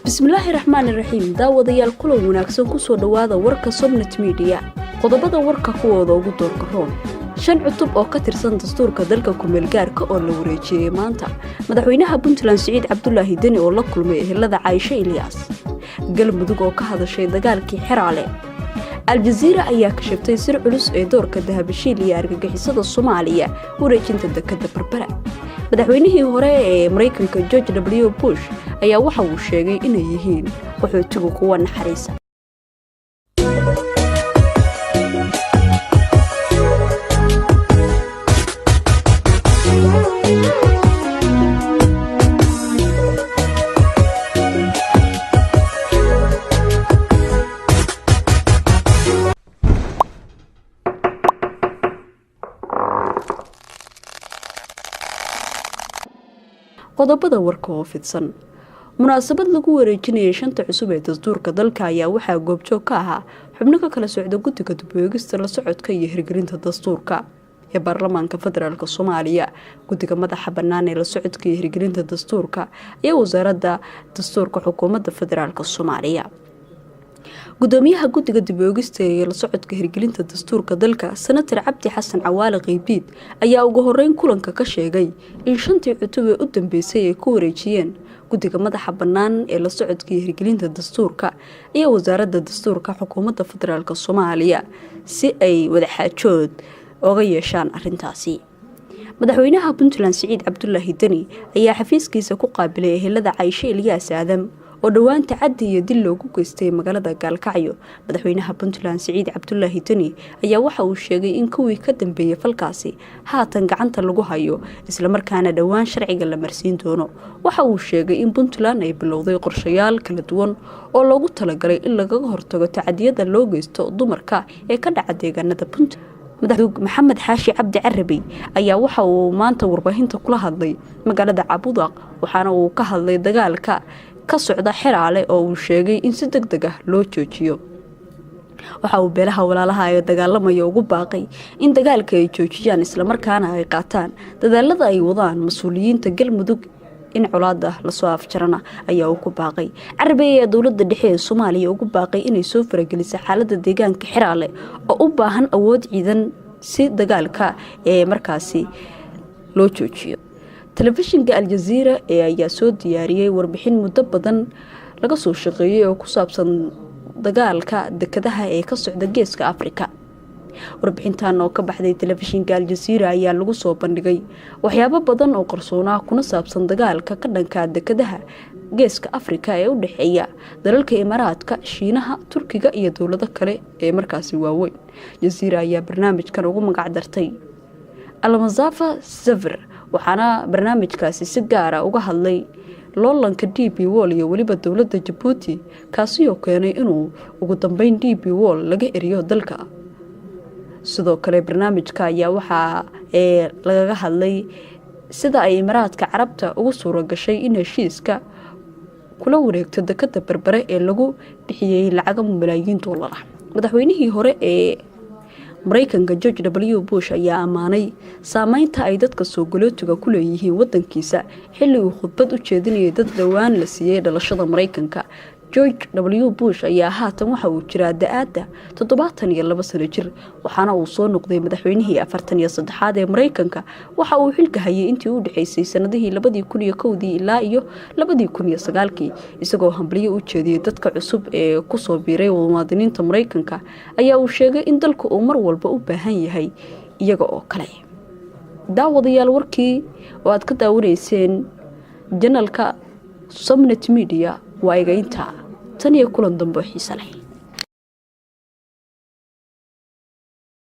bismillaahi raxmaani raxiim daawadayaal kulan wanaagsan ku soo dhawaada warka Somnet Media qodobada warka kuwooda ugu doorka roon 5 cutub oo ka tirsan dastuurka dalka ku meel gaarka oo la wareejiyay maanta madaxweynaha Puntland Saciid Cabdullaahi Deni oo la kulmay ehelada Caaisha Ilyas galmudug oo ka hadashay dagaalkii Xiraale Al-Jazeera ayaa kashiftay sir culus ee doorka dahabshiil iyo argagixisada Soomaaliya wareejinta dekadda Berbera madaxweynihii hore ee Mareykanka George W. Bush ayaa waxa uu sheegay inay yihiin qaxootiga kuwa naxariisa qodobada warka oo fidsan munaasabad lagu wareejinayay shanta cusub ee dastuurka dalka ayaa waxaa goobjoog ka ahaa xubno ka kala socda guddiga dib-u-eegista la socodka iyo hirgelinta dastuurka ee baarlamaanka federaalka Soomaaliya guddiga madaxa bannaan ee la socodka iyo hirgelinta dastuurka iyo wasaaradda dastuurka xukuumadda federaalka Soomaaliya gudoomiyaha guddiga dib-u-eegista ee la socodka hirgelinta dastuurka dalka senator Cabdi Xasan Cawaale Qeybiid ayaa ugu horeyn kulanka ka sheegay in shantii cutub ee u dambeysay ay ku wareejiyeen guddiga madaxa bannaan ee la socodka iyo hirgelinta dastuurka iyo wasaaradda dastuurka xukuumadda federaalka Soomaaliya si ay wada xaajood uga yeeshaan arintaasi madaxweynaha Puntland Saciid Cabdullaahi Deni ayaa xafiiskiisa ku qaabilay ehelada Caaisha Ilyas oo dhawaan tacaddi iyo dil loogu geystay magaalada Gaalkacyo madaxweynaha Puntland Saciid Cabdullaahi Deni ayaa waxa uu sheegay in kuwii ka dambeeyay falkaasi haatan gacanta lagu hayo isla markaana dhawaan sharciga la marsiin doono waxa uu sheegay in Puntland ay bilowday qorshayaal kala duwan oo loogu talagalay in laga hortago tacadiyada loo geysto dumarka ee ka dhaca deegaanada Puntland madaxweyne Maxamed Xaashi Cabdi Carabi ayaa waxa uu maanta warbaahinta kula hadlay magaalada Cabudaq waxaana uu ka hadlay dagaalka ka socda Xiraale oo uu sheegay in si degdeg ah loo joojiyo waxa uu beelaha walaalaha ay dagaalamaya ugu baaqay in dagaalka ay joojiyaan isla markaana ay qaataan dadaalada ay wadaan mas'uuliyiinta galmudug in colaada la soo afjarana ayaa uu ku baaqay Carabi ee dawladda dhexe ee Soomaaliya ugu baaqay inay soo farageliso xaaladda deegaanka Xiraale oo u baahan awood ciidan si dagaalka ee markaasi loo joojiyo telefishinka Al-Jazeera ayaa soo diyaariyay warbixin muddo badan laga soo shaqeeyay oo ku saabsan dagaalka dekadaha ee ka socda geeska Afrika warbixintan oo ka baxday telefishinka Al-Jazeera ayaa lagu soo bandhigay waxyaabo badan oo qarsoon ah kuna saabsan dagaalka ka dhanka dekadaha geeska Afrika ee u dhaxeeya dalalka Imaaraadka, Shiinaha, Turkiga iyo dawlado kale ee markaasi waaweyn Jazeera ayaa barnaamijkan ugu magac dartay Al-Masafa Safar waxaana barnaamijkaasi si gaar ah uga hadlay loolanka DP Wall iyo waliba dawladda Djibouti kaasi oo keenay inuu ugu dambeyn DP Wall laga eriyo dalka sidoo kale barnaamijka ayaa waxa laga hadlay sida ay Imaaraadka Carabta ugu suura gashay in heshiiska kula wareegto dekadda Berbera ee lagu bixiyay lacag malaayiin dollar madaxweynihii hore ee Mareykanka George W. Bush ayaa amaanay saameynta ay dadka Soomaaliyeed ku leeyihiin wadankiisa xilli uu khudbad u jeedinayay dad dhawaan la siiyay dhalashada Mareykanka George W. Bush ayaa haatan waxa uu jiraa da'aada 72 sano jir waxaana uu soo noqday madaxweynihii 43aad ee Mareykanka waxa uu xilka hayay intii u dhaxaysay sanadihii 2001 ilaa iyo 2009 isagoo hambalyo u jeediyay dadka cusub ee ku soo biiray muwaadiniinta Mareykanka ayaa uu sheegay in dalku uu mar walba u baahan yahay iyaga oo kale daawadayaal warkii oo aad ka daawanayseen janalka Somnet Media waa iga inta tan iyo kulan dambe xiiso leh